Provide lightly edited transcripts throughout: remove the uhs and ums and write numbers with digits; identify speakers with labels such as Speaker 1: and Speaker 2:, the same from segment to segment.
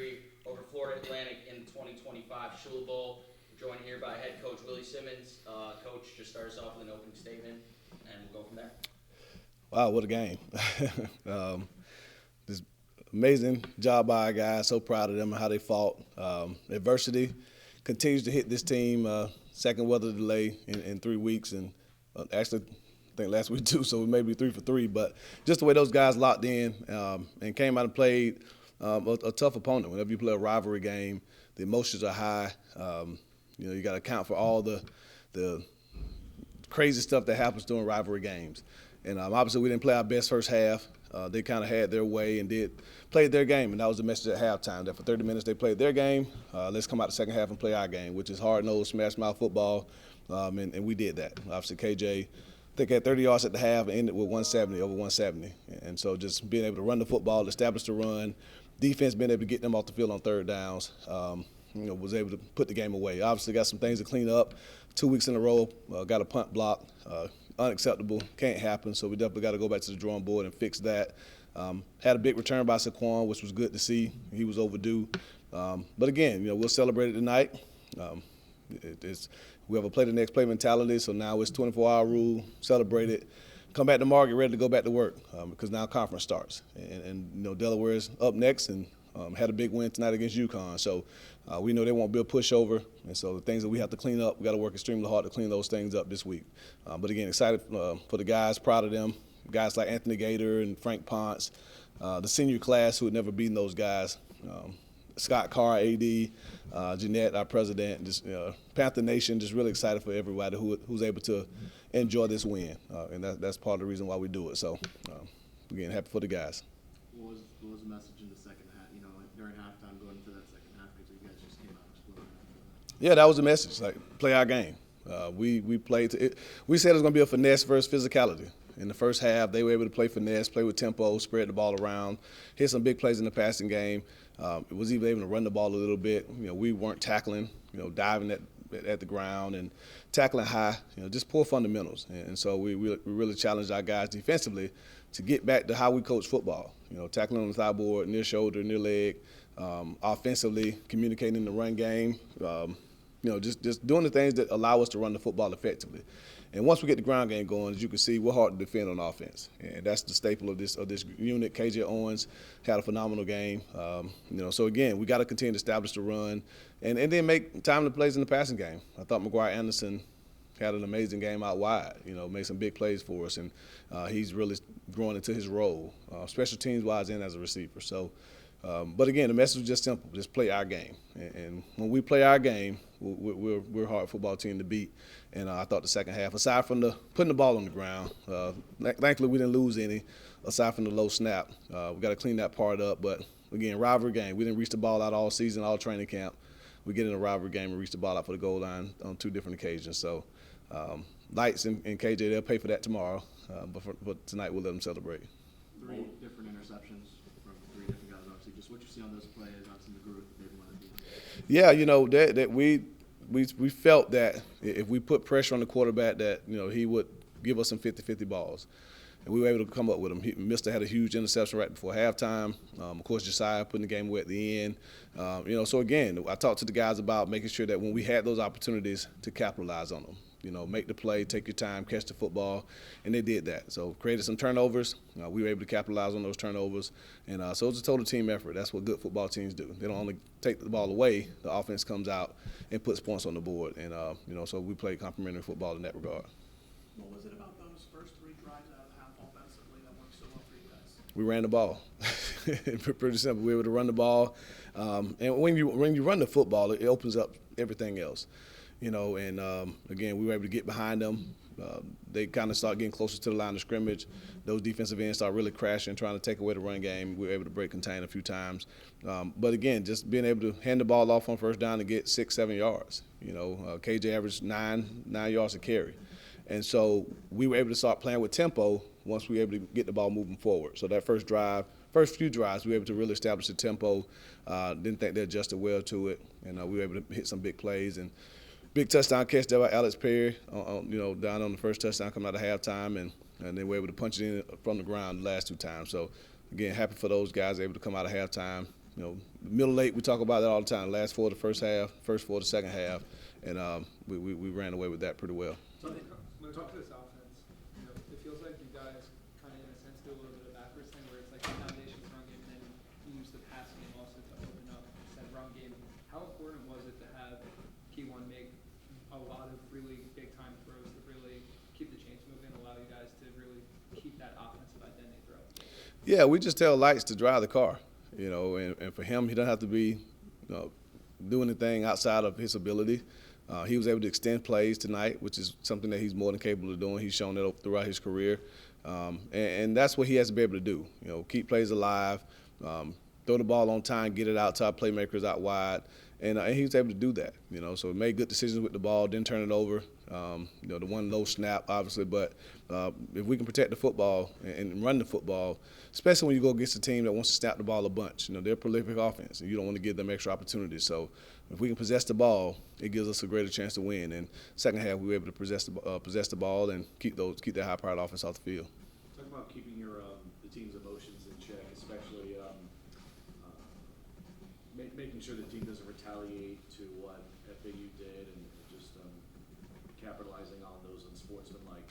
Speaker 1: victory over Florida Atlantic in the 2025 Shula Bowl. We're joined here by head coach Willie Simmons. Coach, just start us off with an opening statement, and we'll go from there.
Speaker 2: Wow, what a game. This amazing job by our guys. So proud of them and how they fought. Adversity continues to hit this team. Second weather delay in 3 weeks, and actually I think last week too, so we may be 3 for 3. But just the way those guys locked in and came out and played a tough opponent. Whenever you play a rivalry game, the emotions are high. You got to account for all the crazy stuff that happens during rivalry games. And obviously we didn't play our best first half. They kind of had their way and played their game, and that was the message at halftime, that for 30 minutes they played their game. Let's come out the second half and play our game, which is hard-nosed, smash-mouth football, and we did that. Obviously KJ, I think, had 30 yards at the half and ended with 170, over 170. And so just being able to run the football, establish the run, defense being able to get them off the field on third downs, was able to put the game away. Obviously got some things to clean up. 2 weeks in a row, got a punt block. Unacceptable, can't happen, so we definitely got to go back to the drawing board and fix that. Had a big return by Saquon, which was good to see. He was overdue. But again, we'll celebrate it tonight. We have a play the next play mentality, so now it's 24-hour rule, celebrate it, come back tomorrow, get ready to go back to work because now conference starts. And Delaware is up next and had a big win tonight against UConn. So we know they won't be a pushover, and so the things that we have to clean up, we got to work extremely hard to clean those things up this week. But again, excited for the guys, proud of them. Guys like Anthony Gator and Frank Ponce, the senior class who had never beaten those guys. Scott Carr, AD, Jeanette, our president, just Panther Nation, just really excited for everybody who's able to enjoy this win, and that's part of the reason why we do it. So, again, happy for the guys.
Speaker 3: What was the message in the second half? During halftime, going into that second half, because you guys just came out exploding.
Speaker 2: Yeah, that was the message. Like, play our game. We played. We said it was going to be a finesse versus physicality. In the first half, they were able to play finesse, play with tempo, spread the ball around, hit some big plays in the passing game. It was even able to run the ball a little bit. We weren't tackling, diving at the ground and tackling high. Just poor fundamentals. And so we really challenged our guys defensively to get back to how we coach football. Tackling on the thigh board, near shoulder, near leg, offensively, communicating in the run game. Just doing the things that allow us to run the football effectively. And once we get the ground game going, as you can see, we're hard to defend on offense, and that's the staple of this unit. KJ Owens had a phenomenal game. So again, we got to continue to establish the run, and then make timely plays in the passing game. I thought McGuire Anderson had an amazing game out wide. Made some big plays for us, and he's really growing into his role, special teams wise and as a receiver. So. But again, the message was just simple: just play our game. And when we play our game, we're a hard football team to beat. And I thought the second half, aside from putting the ball on the ground, thankfully we didn't lose any. Aside from the low snap, we got to clean that part up. But again, rivalry game. We didn't reach the ball out all season, all training camp. We get in a rivalry game and reach the ball out for the goal line on 2 different occasions. So, Lights and KJ, they'll pay for that tomorrow. But tonight we'll let them celebrate.
Speaker 3: 3 different interceptions from 3 different guys, obviously. Just what you see on those plays, obviously the group that they want to do.
Speaker 2: Yeah, that we felt that if we put pressure on the quarterback, that he would give us some 50-50 balls, and we were able to come up with him. Mister had a huge interception right before halftime. Of course, Josiah putting the game away at the end. So again, I talked to the guys about making sure that when we had those opportunities to capitalize on them. Make the play, take your time, catch the football, and they did that. So created some turnovers. We were able to capitalize on those turnovers, and so it was a total team effort. That's what good football teams do. They don't only take the ball away; the offense comes out and puts points on the board. And so we played complementary football in that regard.
Speaker 4: What was it about those first 3 drives out of the half offensively that worked so well for you guys?
Speaker 2: We ran the ball. Pretty simple. We were able to run the ball, and when you run the football, it opens up everything else. Again, we were able to get behind them. They kind of start getting closer to the line of scrimmage. Those defensive ends start really crashing, trying to take away the run game. We were able to break contain a few times. But again, just being able to hand the ball off on first down and get 6-7 yards. KJ averaged 9 yards a carry. And so we were able to start playing with tempo once we were able to get the ball moving forward. So that first few drives, we were able to really establish the tempo. Didn't think they adjusted well to it. And we were able to hit some big plays. And big touchdown catch there by Alex Perry, down on the first touchdown coming out of halftime, and they were able to punch it in from the ground the last 2 times. So, again, happy for those guys able to come out of halftime, Middle eight, we talk about that all the time. Last four of the first half, first four of the second half, and we ran away with that pretty well.
Speaker 5: So when we talk to this offense, it feels like you guys kind of, in a sense, do a little bit of backwards thing where it's like the foundation's run game, and then you use the pass game also to open up said run game. How important was it to have Kejon make a lot of really big-time throws to really keep the chains moving, allow you guys to really keep that offensive identity throughout the game?
Speaker 2: Yeah, we just tell Lights to drive the car, and for him, he doesn't have to be doing anything outside of his ability. He was able to extend plays tonight, which is something that he's more than capable of doing. He's shown that throughout his career, and that's what he has to be able to do. Keep plays alive, throw the ball on time, get it out to our playmakers out wide, and he was able to do that. So he made good decisions with the ball, didn't turn it over. The one low snap, obviously, but if we can protect the football and run the football, especially when you go against a team that wants to snap the ball a bunch, they're a prolific offense, and you don't want to give them extra opportunities. So if we can possess the ball, it gives us a greater chance to win. And second half, we were able to possess the ball and keep that high-powered offense off the field.
Speaker 3: Talk about keeping the team's emotions in check, especially making sure the team doesn't retaliate to what FIU did, and just capitalizing on those unsportsmanlike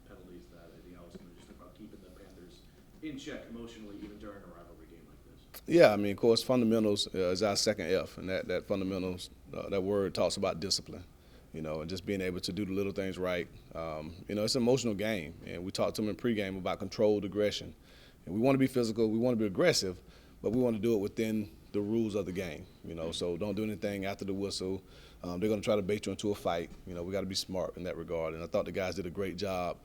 Speaker 3: penalties that Eddie House going to just talk about keeping the Panthers in check emotionally, even during a rivalry game like this.
Speaker 2: Yeah, of course, fundamentals is our second F, and that fundamentals, that word talks about discipline, and just being able to do the little things right. It's an emotional game, and we talked to them in pregame about controlled aggression. And we want to be physical, we want to be aggressive, but we want to do it within the rules of the game, so don't do anything after the whistle. They're going to try to bait you into a fight. We got to be smart in that regard, and I thought the guys did a great job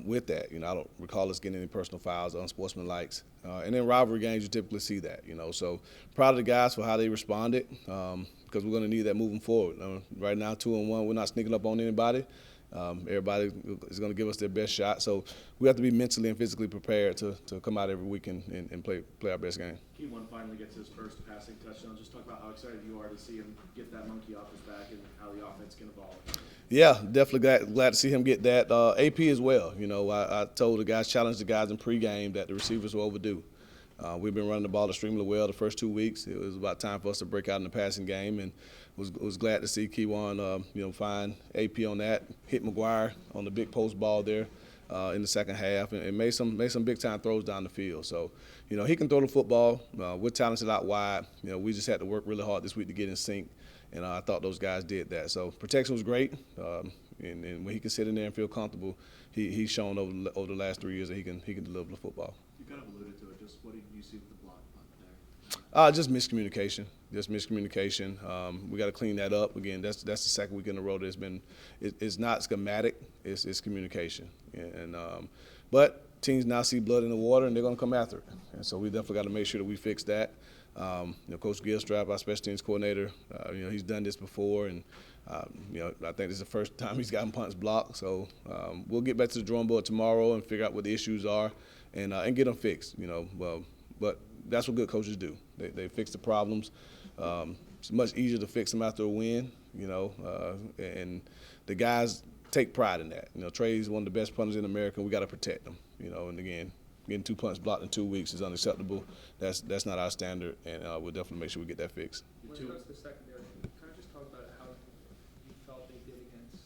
Speaker 2: with that. I don't recall us getting any personal fouls or unsportsmanlikes. And in rivalry games, you typically see that, So proud of the guys for how they responded, because we're going to need that moving forward. Right now, 2-1, we're not sneaking up on anybody. Everybody is going to give us their best shot. So we have to be mentally and physically prepared to come out every week and play our best game.
Speaker 3: Kejon finally gets his first passing touchdown. Just talk about how excited you are to see him get that monkey off his back and how the offense can evolve.
Speaker 2: Yeah, definitely glad to see him get that. AP as well. I told the guys, challenged the guys in pregame that the receivers were overdue. We've been running the ball extremely well the first 2 weeks. It was about time for us to break out in the passing game, and was glad to see Kejon, find AP on that, hit McGuire on the big post ball there in the second half, and made some big time throws down the field. So, he can throw the football. We're talented out wide. We just had to work really hard this week to get in sync, and I thought those guys did that. So protection was great, and when he can sit in there and feel comfortable, he's shown over the last 3 years that he can deliver the football.
Speaker 3: You kind of alluded to it. Just what did you see with the block punt there?
Speaker 2: Just miscommunication. We got to clean that up. Again, that's the second week in a row that's been. It's not schematic. It's communication. But teams now see blood in the water, and they're going to come after it. And so we definitely got to make sure that we fix that. Coach Gilstrap, our special teams coordinator, he's done this before, and I think this is the first time he's gotten punts blocked. So we'll get back to the drawing board tomorrow and figure out what the issues are, and get them fixed. But that's what good coaches do. They fix the problems. It's much easier to fix them after a win, and the guys take pride in that. Trey's one of the best punters in America. We got to protect him, and again, getting 2 punts blocked in 2 weeks is unacceptable. That's not our standard, and we'll definitely make sure we get that fixed.
Speaker 5: When it comes to secondary, kind of just talk about how you felt they did against,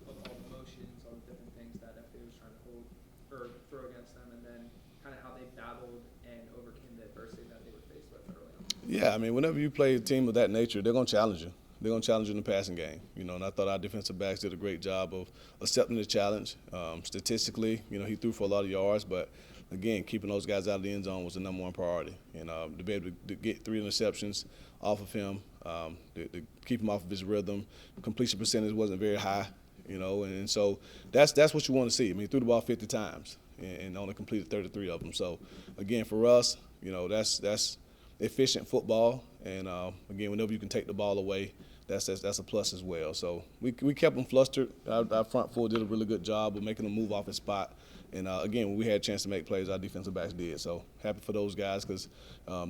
Speaker 5: all the motions, all the different things that FA was trying to hold or throw against them, and then kind of how they battled and overcame the adversity that they were faced with early on.
Speaker 2: Yeah, whenever you play a team of that nature, they're going to challenge you. They're going to challenge you in the passing game, and I thought our defensive backs did a great job of accepting the challenge. Statistically, he threw for a lot of yards, but again, keeping those guys out of the end zone was the number one priority. And to be able to get 3 interceptions off of him, to keep him off of his rhythm, completion percentage wasn't very high, and so that's what you want to see. He threw the ball 50 times and only completed 33 of them. So again, for us, that's efficient football, and again, whenever you can take the ball away, that's a plus as well. So we kept them flustered. Our front four did a really good job of making them move off his spot. And again, when we had a chance to make plays, our defensive backs did. So happy for those guys because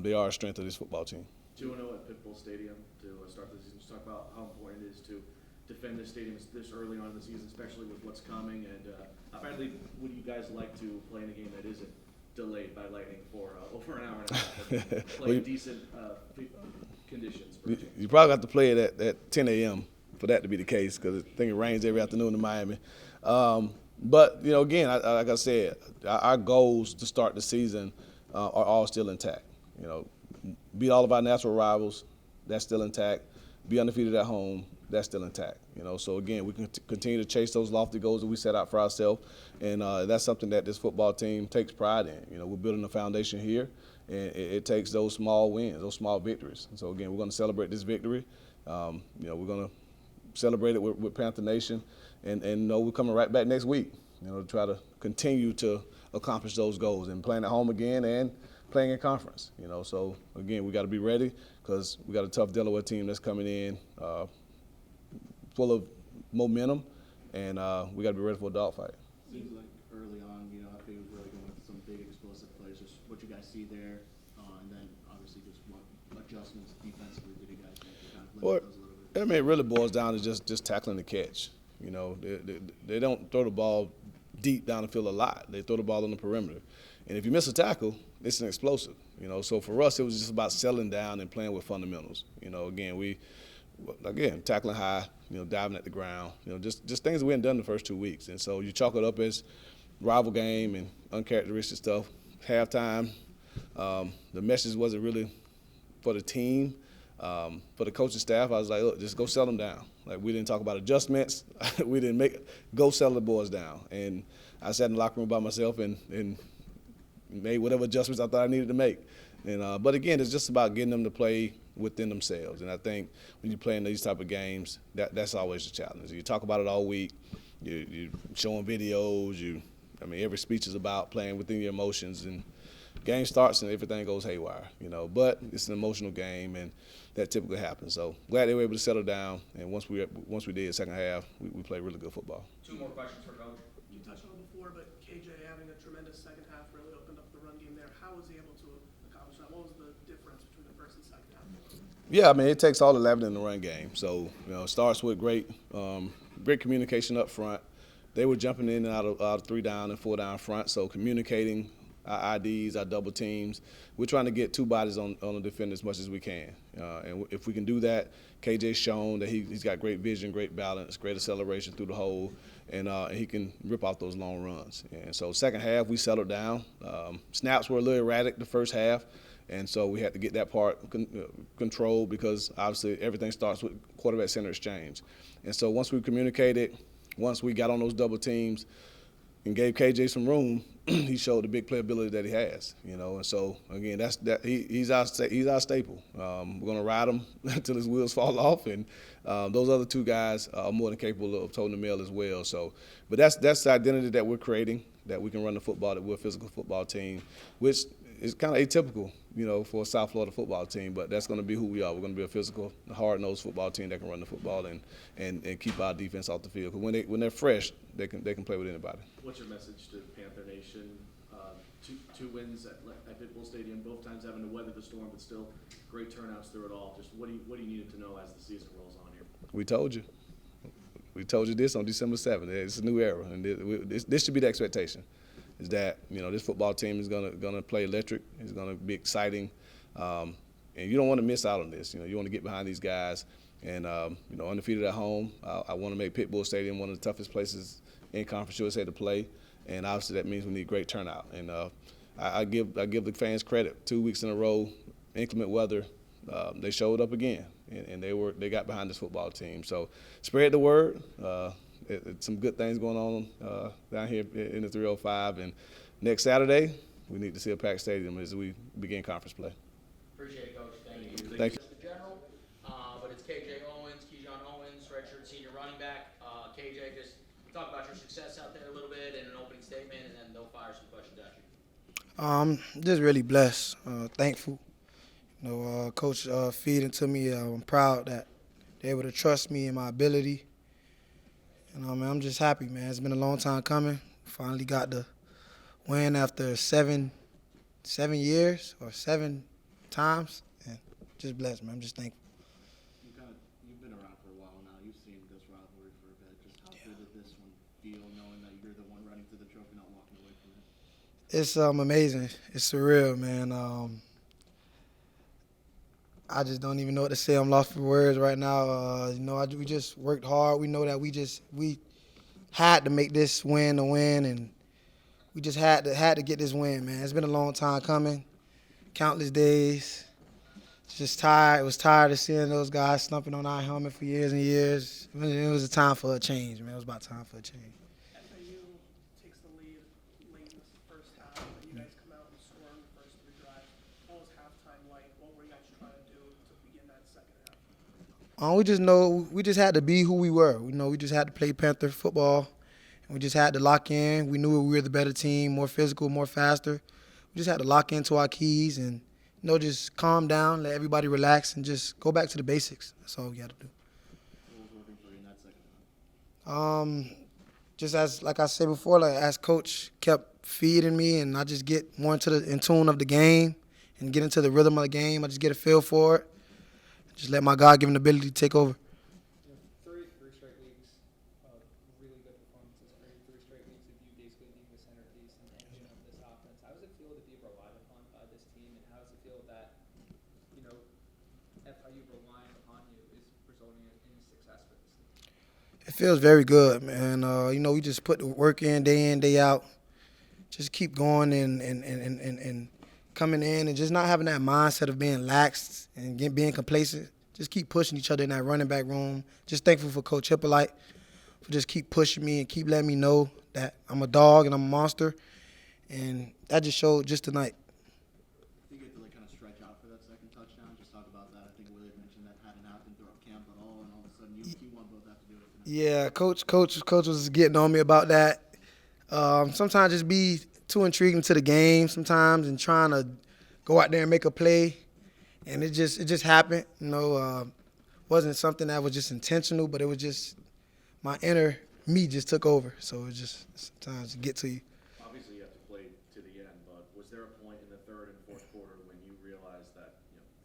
Speaker 2: they are a strength of this football team.
Speaker 3: 2-0 at Pitbull Stadium to start the season. Just talk about how important it is to defend this stadium this early on in the season, especially with what's coming. And how badly would you guys like to play in a game that isn't delayed by lightning for over an hour and a half and play in decent conditions.
Speaker 2: You probably have to play it at 10 a.m. for that to be the case, because I think it rains every afternoon in Miami. But, again, like I said, our goals to start the season are all still intact. Beat all of our natural rivals, that's still intact. Be undefeated at home, that's still intact. So again, we can continue to chase those lofty goals that we set out for ourselves, and that's something that this football team takes pride in. We're building a foundation here, and it takes those small wins, those small victories. And so again, we're going to celebrate this victory. We're going to celebrate it with Panther Nation, and we're coming right back next week. To try to continue to accomplish those goals and playing at home again and playing in conference. So again, we got to be ready, because we got a tough Delaware team that's coming in full of momentum, and we got to be ready for a dogfight.
Speaker 6: Seems like early on, FIU was really going with some big explosive plays. Just what you guys see there, and then obviously just what adjustments defensively did you guys make to kind of limit those a little bit?
Speaker 2: It really boils down to just tackling the catch. They don't throw the ball deep down the field a lot. They throw the ball on the perimeter, and if you miss a tackle, it's an explosive. So for us, it was just about settling down and playing with fundamentals. Again, tackling high, diving at the ground, just things that we hadn't done the first 2 weeks. And so you chalk it up as rival game and uncharacteristic stuff. Halftime, the message wasn't really for the team. For the coaching staff, I was like, look, just go settle them down. Like, we didn't talk about adjustments. We didn't go settle the boys down. And I sat in the locker room by myself and made whatever adjustments I thought I needed to make. And but again, it's just about getting them to play within themselves. And I think when you play in these type of games, that's always the challenge. You talk about it all week. You showing videos. Every speech is about playing within your emotions. And game starts and everything goes haywire. But it's an emotional game, and that typically happens. So glad they were able to settle down. And once we did second half, we played really good football.
Speaker 1: 2 more questions for Coach.
Speaker 4: You touched on it before, but KJ having a tremendous second half really opened up the run game there. How was he able to accomplish that? What was the difference between the first and second half?
Speaker 2: Yeah, it takes all 11 in the run game. So, it starts with great communication up front. They were jumping in and out of 3 down and 4 down front, so communicating our IDs, our double teams. We're trying to get 2 bodies on the defender as much as we can. And if we can do that, KJ's shown that he's got great vision, great balance, great acceleration through the hole, and he can rip off those long runs. And so second half, we settled down. Snaps were a little erratic the first half, and so we had to get that part controlled, because obviously everything starts with quarterback-center exchange. And so once we communicated, once we got on those double teams and gave KJ some room, he showed the big playability that he has, And so again, he's our staple. We're gonna ride him until his wheels fall off, and those other 2 guys are more than capable of toting the mail as well. So, but that's the identity that we're creating, that we can run the football, that we're a physical football team, which is kind of atypical, for a South Florida football team. But that's going to be who we are. We're going to be a physical, hard-nosed football team that can run the football and keep our defense off the field. Because when they're fresh, they can play with anybody.
Speaker 3: What's your message to Panther Nation? Two wins at Pitbull Stadium, both times having to weather the storm, but still great turnouts through it all. Just what do you need to know as the season rolls on here?
Speaker 2: We told you. We told you this on December 7th. It's a new era, and this should be the expectation. Is that this football team is gonna play electric. It's gonna be exciting, and you don't want to miss out on this. You want to get behind these guys, and undefeated at home. I want to make Pitbull Stadium one of the toughest places in Conference USA to play, and obviously that means we need great turnout. And I give the fans credit. 2 weeks in a row, inclement weather, they showed up again, and they got behind this football team. So spread the word. Some good things going on down here in the 305, and next Saturday we need to see a packed stadium as we begin conference play.
Speaker 1: Appreciate it, Coach. Thank you.
Speaker 2: Thank you.
Speaker 1: Just the general, but it's Kejon Owens, redshirt senior running back. KJ, just talk about your success out there a little bit in an opening statement, and then they'll fire some questions at you.
Speaker 7: Just really blessed, thankful. Coach feeding to me. I'm proud that they're able to trust me and my ability. I'm just happy, man. It's been a long time coming. Finally got the win after 7 years or 7 times, and just blessed, man. I'm just thankful.
Speaker 6: You've been around for a while now. You've seen this rivalry for a bit. Just how good did this one feel, knowing that you're the one running to the trophy, not walking away from it?
Speaker 7: It's amazing. It's surreal, man. I just don't even know what to say. I'm lost for words right now. We just worked hard. We know that we had to make this win a win, and we just had to get this win, man. It's been a long time coming, countless days. Just tired. It was tired of seeing those guys slumping on our helmet for years and years. It was a time for a change, man. It was about time for a change.
Speaker 4: FIU takes the lead late in the first half, and you guys come out and score in the first 3 drives. What was halftime like? What were you guys trying to do to begin that second half?
Speaker 7: We just know we just had to be who we were. We just had to play Panther football, and we just had to lock in. We knew we were the better team, more physical, more faster. We just had to lock into our keys and just calm down, let everybody relax, and just go back to the basics. That's all we got to do.
Speaker 6: What was working for you in that second half?
Speaker 7: Just like I said before, as Coach kept feeding me, and I just get more in tune of the game and get into the rhythm of the game. I just get a feel for it. Just let my God-given ability take over.
Speaker 5: Three straight weeks of really good performances. 3 straight weeks of you basically being the centerpiece and the engine of this offense. How does it feel to be relied upon by this team, and how does it feel that FIU relying upon you is resulting in success for this team?
Speaker 7: It feels very good, man. We just put the work in, day out. Just keep going and coming in and just not having that mindset of being lax and being complacent. Just keep pushing each other in that running back room. Just thankful for Coach Hippolyte for just keep pushing me and keep letting me know that I'm a dog and I'm a monster. And that just showed just tonight.
Speaker 6: You get to kind of stretch out for that second touchdown. Just talk about that. I think Willie mentioned that hadn't happened throughout camp at all, and all of a sudden you want both have to do it tonight.
Speaker 7: Yeah, Coach was getting on me about that. Sometimes just be too intriguing to the game sometimes and trying to go out there and make a play, and it just happened. Wasn't something that was just intentional, but it was just my inner me just took over. So it just sometimes get to you.
Speaker 3: Obviously, you have to play to the end, but was there a point in the third and fourth quarter when you realized that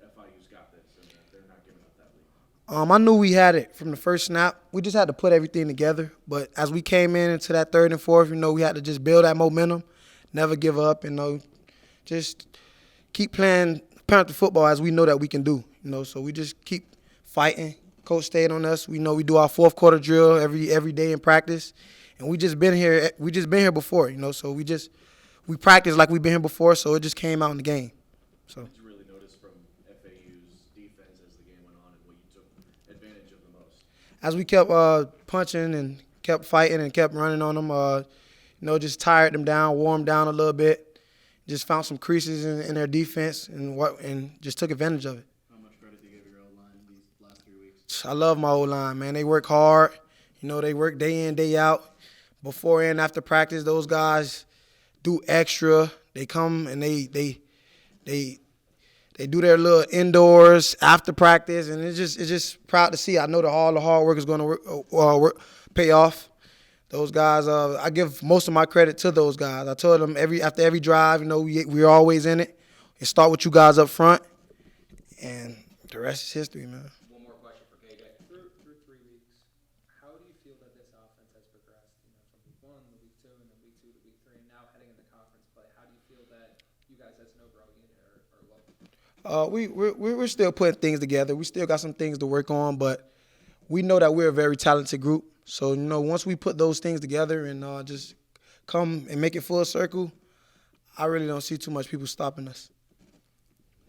Speaker 3: FIU's got this and that they're not giving up that lead?
Speaker 7: I knew we had it from the first snap. We just had to put everything together. But as we came into that third and fourth, we had to just build that momentum, never give up, and just keep playing Panther football as we know that we can do. So we just keep fighting. Coach stayed on us. We know we do our fourth quarter drill every day in practice, and we just been here. We just been here before. So we practice like we've been here before. So it just came out in the game. So.
Speaker 3: What did you really notice from FAU's defense as the game went on, and what you took advantage of the most?
Speaker 7: As we kept punching and kept fighting and kept running on them, just tired them down, wore them down a little bit. Just found some creases in their defense and just took advantage of it.
Speaker 6: How much credit do you give your O-line these last 3 weeks?
Speaker 7: I love my O-line, man. They work hard. They work day in, day out. Before and after practice, those guys do extra. They come and they do their little indoors after practice, and it's just proud to see. I know that all the hard work is going to pay off. Those guys, I give most of my credit to those guys. I told them after every drive, we're always in it. It start with you guys up front, and the rest is history, man.
Speaker 1: One more question for KJ.
Speaker 5: Through 3 weeks, how do you feel that this offense has progressed? From week 1 to week 2, and then week 2 to week 3, and now heading into conference play. How do you feel that you guys as an overall unit are looking?
Speaker 7: We're still putting things together. We still got some things to work on, but we know that we're a very talented group. So, once we put those things together and just come and make it full circle, I really don't see too much people stopping us.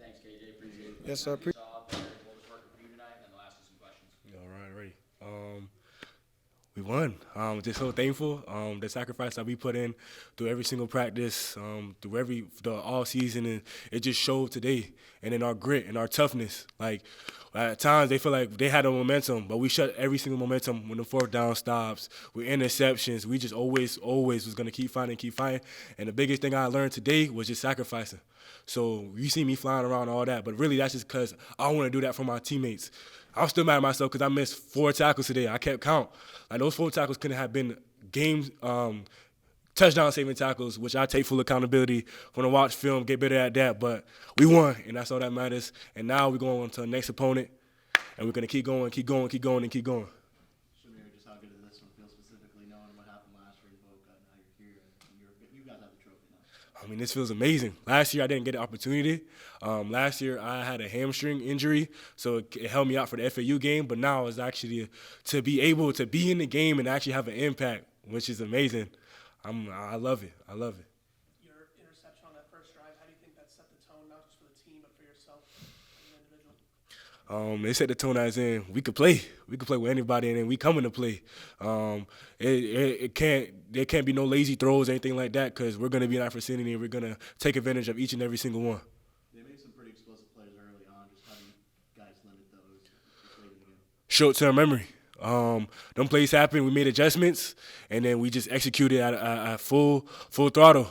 Speaker 1: Thanks, KJ. Appreciate it.
Speaker 7: Yes, sir.
Speaker 1: What was working for you tonight, and then we'll ask you some questions.
Speaker 8: All right, ready. We won. Just so thankful. The sacrifice that we put in through every single practice, through the all season, and it just showed today. And in our grit and our toughness, at times they feel like they had a momentum, but we shut every single momentum when the fourth down stops, with interceptions. We just always was gonna keep fighting. And the biggest thing I learned today was just sacrificing. So you see me flying around all that, but really that's just because I want to do that for my teammates. I'm still mad at myself because I missed 4 tackles today. I kept count. Those 4 tackles couldn't have been game touchdown-saving tackles, which I take full accountability when I watch film, get better at that. But we won, and that's all that matters. And now we're going on to the next opponent, and we're going to keep going.
Speaker 6: Shamir, just how good does this one feel specifically, knowing what happened last year in Boca? Now you're here, and you guys have the trophy now.
Speaker 8: I mean, this feels amazing. Last year, I didn't get the opportunity. Last year, I had a hamstring injury, so it held me out for the FIU game. But now it's actually to be able to be in the game and actually have an impact, which is amazing. I love it. I love it.
Speaker 4: Your interception on that first drive, how do you think that set the tone, not just for the team, but for yourself as an individual?
Speaker 8: They set the tone as in we could play. We could play with anybody, and then we coming to play. There can't be no lazy throws or anything like that because we're going to be in our vicinity and we're going to take advantage of each and every single one.
Speaker 6: They made some pretty explosive plays early on. Just how do you guys limit those late in the game?
Speaker 8: Short-term memory. Them plays happened. We made adjustments, and then we just executed at full throttle.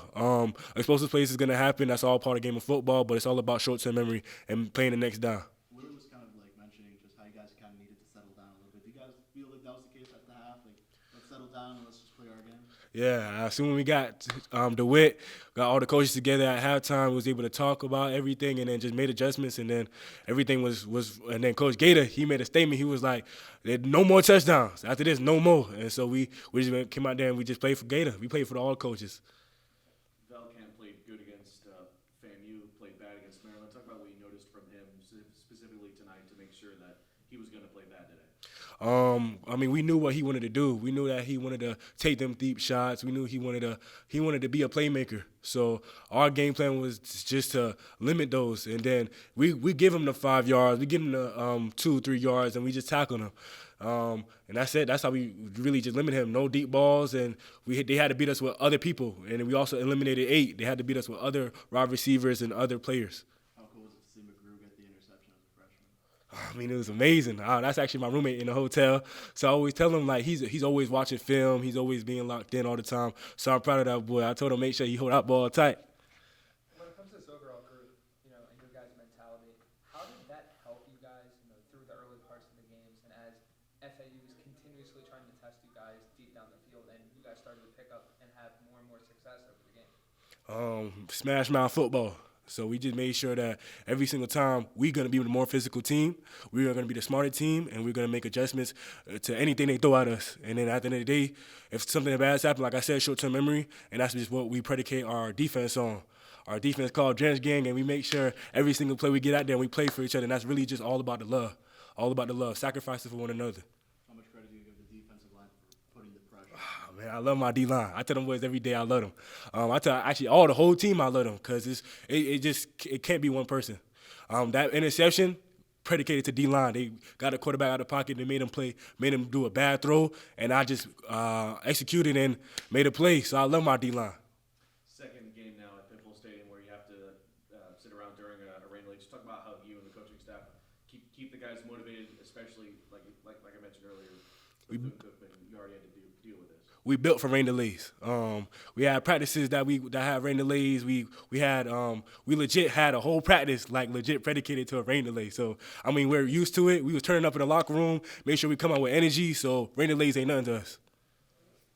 Speaker 8: Explosive plays is going to happen. That's all part of the game of football, but it's all about short-term memory and playing the next down.
Speaker 6: Willie was kind of like mentioning just how you guys kind of needed to settle down a little bit. Do you guys feel like that was the case at the half? Like, let's settle down and let's just play our game?
Speaker 8: Yeah, as soon as we got DeWitt, got all the coaches together at halftime, was able to talk about everything and then just made adjustments, and then everything was and then Coach Gator, he made a statement. He was like, no more touchdowns. After this, no more. And so we just came out there and we just played for Gator. We played for all coaches.
Speaker 3: Valcamp played good against FAMU, played bad against Maryland. Talk about what you noticed from him specifically tonight to make sure that he was going to play bad today.
Speaker 8: I mean, we knew what he wanted to do. We knew that he wanted to take them deep shots. We knew he wanted to be a playmaker. So our game plan was just to limit those, and then we give him the 5 yards, we give him the 2-3 yards, and we just tackle him. And that's it. That's how we really just limit him. No deep balls, and they had to beat us with other people, and we also eliminated 8. They had to beat us with other wide receivers and other players.
Speaker 6: How cool was it to see McGrew get the interception as a freshman?
Speaker 8: I mean, it was amazing. That's actually my roommate in the hotel. So I always tell him, like, he's always watching film. He's always being locked in all the time. So I'm proud of that boy. I told him make sure he hold that ball tight.
Speaker 5: When it comes to this overall group, and your guys' mentality, how did that help you guys, through the early parts of the games, and as FAU was continuously trying to test you guys deep down the field, and you guys started to pick up and have more and more success over the game?
Speaker 8: Smash mouth football. So we just made sure that every single time we're going to be the more physical team, we're going to be the smarter team, and we're going to make adjustments to anything they throw at us. And then at the end of the day, if something bad's happened, like I said, short-term memory, and that's just what we predicate our defense on. Our defense called Drench Gang, and we make sure every single play we get out there and we play for each other, and that's really just all about the love, sacrificing for one another.
Speaker 6: How much credit do you give the defensive line for putting the pressure?
Speaker 8: Man, I love my D-line. I tell them boys every day I love them. I tell actually the whole team I love them because it can't be one person. That interception predicated to D-line. They got a quarterback out of the pocket. They made him do a bad throw, and I just executed and made a play. So I love my D-line.
Speaker 3: Second game now at Pitt Stadium where you have to sit around during a rain delay. Just talk about how you and the coaching staff keep the guys motivated, especially like I mentioned earlier. With Cookman, you already had to deal with this.
Speaker 8: We built for rain delays. We had practices that had rain delays. We legit had a whole practice legit predicated to a rain delay. So I mean we're used to it. We was turning up in the locker room, make sure we come out with energy. So rain delays ain't nothing to us.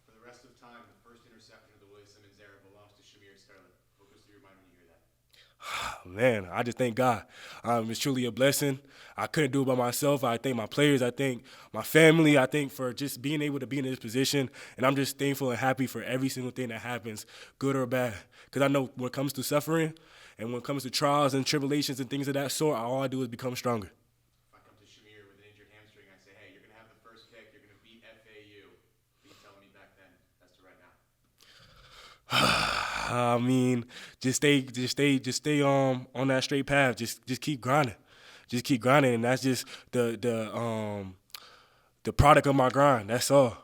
Speaker 9: For the rest of time, the first interception of the Willie Simmons era belongs to Shamir Sterlin. What goes through your mind when you hear that?
Speaker 8: Man, I just thank God. It's truly a blessing. I couldn't do it by myself. I thank my players. I thank my family. I thank for just being able to be in this position. And I'm just thankful and happy for every single thing that happens, good or bad. Because I know when it comes to suffering and when it comes to trials and tribulations and things of that sort, all I do is become stronger.
Speaker 9: If I come to Shamir with an injured hamstring, I say, hey, you're going to have the first pick. You're going to beat FAU. What are you telling me back then as to right now?
Speaker 8: I mean, just stay on that straight path. Just keep grinding. Just keep grinding, and that's just the product of my grind. That's all.